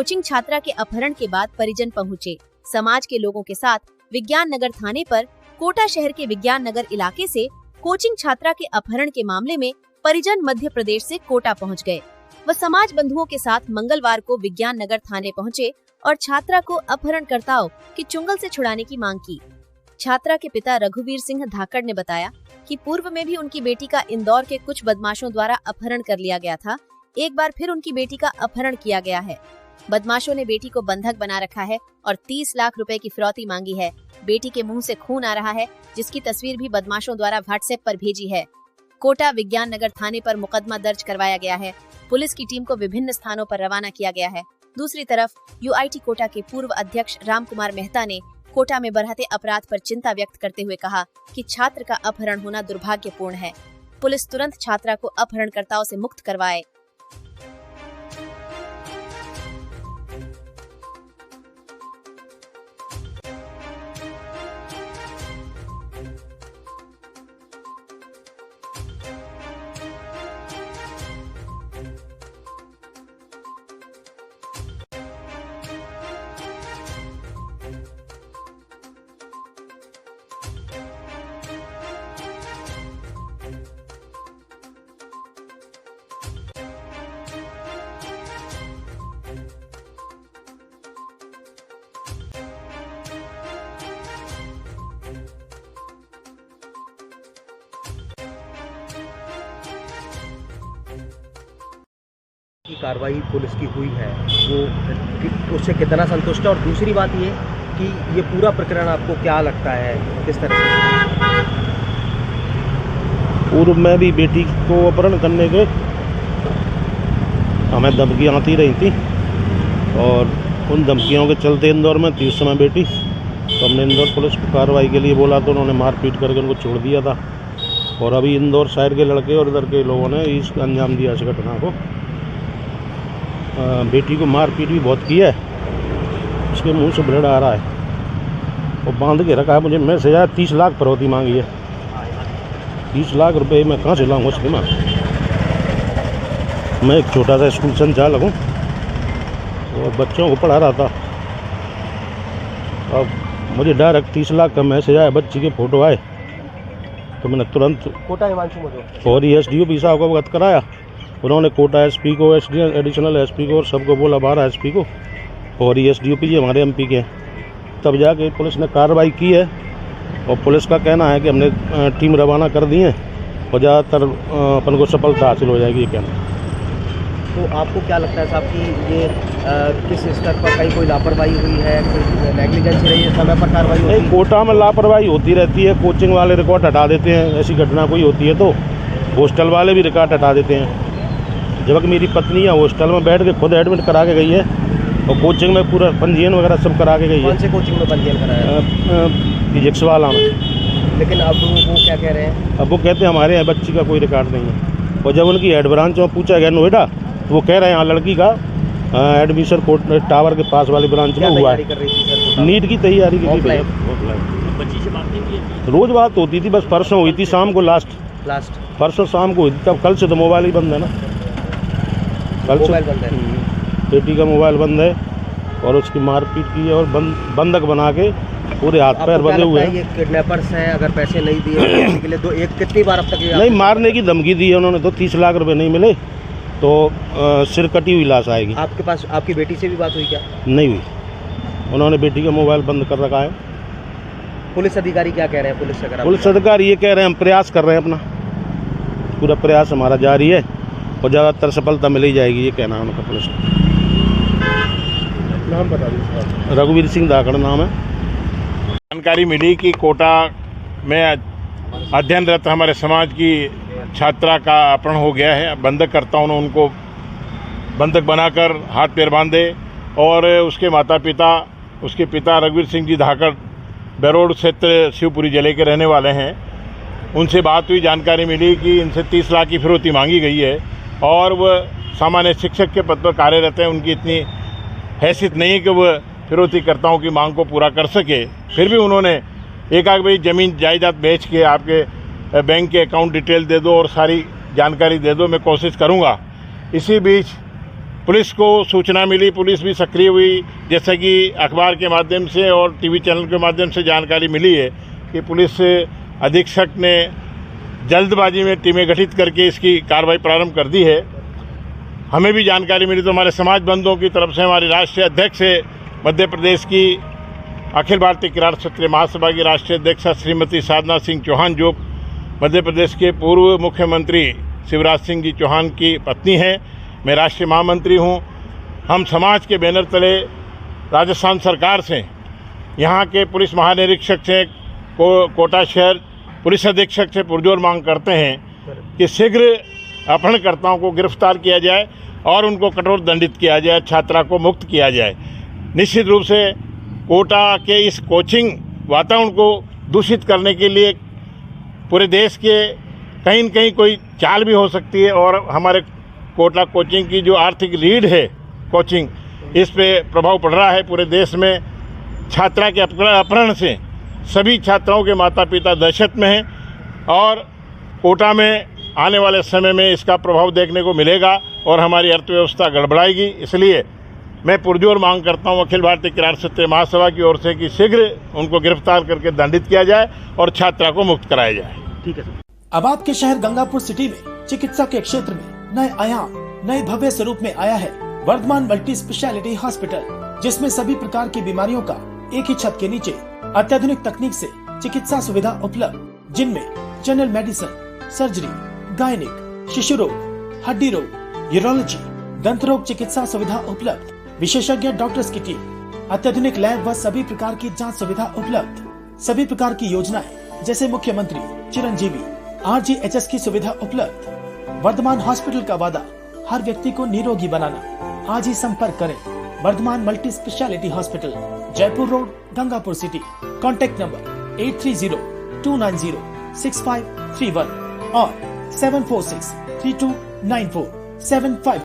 Coaching छात्रा के अपहरण के बाद परिजन पहुंचे। समाज के लोगों के साथ विज्ञान नगर थाने पर कोटा शहर के विज्ञान नगर इलाके से कोचिंग छात्रा के अपहरण के मामले में परिजन मध्य प्रदेश से कोटा पहुंच गए। वह समाज बंधुओं के साथ मंगलवार को विज्ञान नगर थाने पहुंचे और छात्रा को अपहरणकर्ताओं के चुंगल से छुड़ाने की मांग की। छात्रा के पिता रघुवीर सिंह धाकड़ ने बताया कि पूर्व में भी उनकी बेटी का इंदौर के कुछ बदमाशों द्वारा अपहरण कर लिया गया था। एक बार फिर उनकी बेटी का अपहरण किया गया है। बदमाशों ने बेटी को बंधक बना रखा है और 30 लाख रुपए की फिरौती मांगी है। बेटी के मुंह से खून आ रहा है, जिसकी तस्वीर भी बदमाशों द्वारा व्हाट्सएप पर भेजी है। कोटा विज्ञान नगर थाने पर मुकदमा दर्ज करवाया गया है। पुलिस की टीम को विभिन्न स्थानों पर रवाना किया गया है। दूसरी तरफ यूआईटी कोटा के पूर्व अध्यक्ष राम कुमार मेहता ने कोटा में बढ़ते अपराध पर चिंता व्यक्त करते हुए कहा कि छात्र का अपहरण होना दुर्भाग्यपूर्ण है। पुलिस तुरंत छात्रा को अपहरणकर्ताओं से मुक्त करवाए। की कार्रवाई पुलिस की हुई है वो उससे कितना संतुष्ट है, और दूसरी बात ये कि ये पूरा प्रकरण आपको क्या लगता है किस तरह से? पूर्व में भी बेटी को अपहरण करने के हमें धमकियाँ आती रही थी और उन धमकियों के चलते इंदौर में थी उस समय बेटी, तो हमने इंदौर पुलिस को कार्रवाई के लिए बोला तो उन्होंने मारपीट करके उनको छोड़ दिया था। और अभी इंदौर शहर के लड़के और इधर के लोगों ने इसका अंजाम दिया इस घटना को। बेटी को मारपीट भी बहुत की है, उसके मुंह से ब्लड आ रहा है और बांध के रखा है। मुझे मैं से ज़्यादा 30 लाख फिरौती मांगी है। 30 लाख रुपए मैं कहाँ से लाऊंगा उसके? मैं एक छोटा सा स्कूल संचालक हूँ और बच्चों को पढ़ा रहा था। अब मुझे डायरेक्ट 30 लाख का मैसेज आया, बच्ची के फ़ोटो आए, तो मैंने तुरंत कोटा हिमांशु और एसडीओ साहब को अवगत कराया। उन्होंने कोटा एसपी को, एडिशनल एसपी को और सबको बोला, 12 एसपी को, और एसडीओ जी हमारे एमपी के। तब जाके पुलिस ने कार्रवाई की है और पुलिस का कहना है कि हमने टीम रवाना कर दी है और ज़्यादातर अपन को सफलता हासिल हो जाएगी, ये कहना। तो आपको क्या लगता है साहब कि ये किस स्तर पर कहीं कोई लापरवाही हुई है, कोई नेग्लिजेंस रही है, समय पर कार्रवाई हुई है? कोटा में लापरवाही होती रहती है। कोचिंग वाले रिकॉर्ड हटा देते हैं, ऐसी घटना कोई होती है तो हॉस्टल वाले भी रिकॉर्ड हटा देते हैं। जबकि मेरी पत्नी है हॉस्टल में बैठ के खुद एडमिट करा के गई है और कोचिंग में पूरा पंजीयन वगैरह सब करा के गई है। कौन से कोचिंग में पंजीयन कराया? फिजिक्स वाला में। लेकिन अब वो क्या कह रहे हैं? अब वो कहते हैं हमारे यहाँ बच्ची का कोई रिकॉर्ड नहीं है। और जब उनकी हेड ब्रांच में पूछा गया नोएडा, तो वो कह रहे हैं यहाँ लड़की का एडमिशन कोर्ट टावर के पास वाली ब्रांच में हुआ है। नीट की तैयारी की थी। बच्ची से बात नहीं की? रोज़ बात होती थी, बस परसों हुई थी शाम को, लास्ट परसों शाम को हुई थी। तब कल से तो मोबाइल ही बंद है ना, कल से बंद है। बेटी का मोबाइल बंद है और उसकी मारपीट की है और बंधक बना के पूरे हाथ पैर बंधे हुए हैं। ये किडनैपर्स हैं, अगर पैसे नहीं दिए के लिए एक कितनी बार अब तक नहीं, मारने की धमकी दी है उन्होंने, तो 30 लाख रुपए नहीं मिले तो सिर कटी हुई लाश आएगी। आपके पास आपकी बेटी से भी बात हुई क्या? नहीं हुई, उन्होंने बेटी का मोबाइल बंद कर रखा है। पुलिस अधिकारी क्या कह रहे हैं? पुलिस अधिकारी ये कह रहे हैं हम प्रयास कर रहे हैं, अपना पूरा प्रयास हमारा जारी है और ज़्यादातर सफलता मिल ही जाएगी, ये कहना है उनका। पुलिस नाम बता दीजिए। रघुवीर सिंह धाकड़ नाम है। जानकारी मिली कि कोटा में अध्ययनरत हमारे समाज की छात्रा का अपहरण हो गया है। बंधककर्ताओं ने उनको बंधक बनाकर हाथ पैर बांधे और उसके माता पिता, उसके पिता रघुवीर सिंह जी धाकड़ बेरोड क्षेत्र शिवपुरी जिले के रहने वाले हैं। उनसे बात हुई, जानकारी मिली कि इनसे 30 लाख की फिरौती मांगी गई है और वह सामान्य शिक्षक के पद पर कार्यरत हैं। उनकी इतनी हैसियत नहीं है कि वह फिरौतीकर्ताओं की मांग को पूरा कर सके। फिर भी उन्होंने एक भाई ज़मीन जायदाद बेच के आपके बैंक के अकाउंट डिटेल दे दो और सारी जानकारी दे दो, मैं कोशिश करूंगा। इसी बीच पुलिस को सूचना मिली, पुलिस भी सक्रिय हुई। जैसा कि अखबार के माध्यम से और टीवी चैनल के माध्यम से जानकारी मिली है कि पुलिस अधीक्षक ने जल्दबाजी में टीमें गठित करके इसकी कार्रवाई प्रारंभ कर दी है। हमें भी जानकारी मिली तो हमारे समाज बंधुओं की तरफ से हमारी राष्ट्रीय अध्यक्ष मध्य प्रदेश की अखिल भारतीय किरार क्षत्रिय महासभा की राष्ट्रीय अध्यक्षा श्रीमती साधना सिंह चौहान, जो मध्य प्रदेश के पूर्व मुख्यमंत्री शिवराज सिंह जी चौहान की पत्नी हैं। मैं राष्ट्रीय महामंत्री हूं। हम समाज के बैनर तले राजस्थान सरकार से, यहाँ के पुलिस महानिरीक्षक से, कोटा शहर पुलिस अधीक्षक से पुरजोर मांग करते हैं कि शीघ्र अपहरणकर्ताओं को गिरफ्तार किया जाए और उनको कठोर दंडित किया जाए, छात्रा को मुक्त किया जाए। निश्चित रूप से कोटा के इस कोचिंग वातावरण को दूषित करने के लिए पूरे देश के कहीं न कहीं कोई चाल भी हो सकती है और हमारे कोटा कोचिंग की जो आर्थिक रीढ़ है कोचिंग, इस पे प्रभाव पड़ रहा है। पूरे देश में छात्रा के अपहरण से सभी छात्राओं के माता पिता दहशत में हैं और कोटा में आने वाले समय में इसका प्रभाव देखने को मिलेगा और हमारी अर्थव्यवस्था गड़बड़ाएगी। इसलिए मैं पुरजोर मांग करता हूं अखिल भारतीय किरार क्षत्रिय महासभा की ओर से कि शीघ्र उनको गिरफ्तार करके दंडित किया जाए और छात्रा को मुक्त कराया जाए। ठीक है सर। अब आपके शहर गंगापुर सिटी में चिकित्सा के क्षेत्र में नए आयाम, नए भव्य स्वरूप में आया है वर्धमान मल्टी स्पेशलिटी हॉस्पिटल, जिसमें सभी प्रकार की बीमारियों का एक ही छत के नीचे अत्याधुनिक तकनीक से चिकित्सा सुविधा उपलब्ध, जिनमें जनरल मेडिसिन, सर्जरी, गायनिक, शिशु रोग, हड्डी रोग, यूरोलॉजी, दंत रोग चिकित्सा सुविधा उपलब्ध, विशेषज्ञ डॉक्टर्स की टीम, अत्याधुनिक लैब व सभी प्रकार की जांच सुविधा उपलब्ध, सभी प्रकार की योजनाएं जैसे मुख्यमंत्री चिरंजीवी RGHS की सुविधा उपलब्ध। वर्धमान हॉस्पिटल का वादा हर व्यक्ति को निरोगी बनाना। आज ही संपर्क करें Vardhman multi speciality hospital, Jaipur road, Gangapur city. Contact number 8302906531 और 746329475।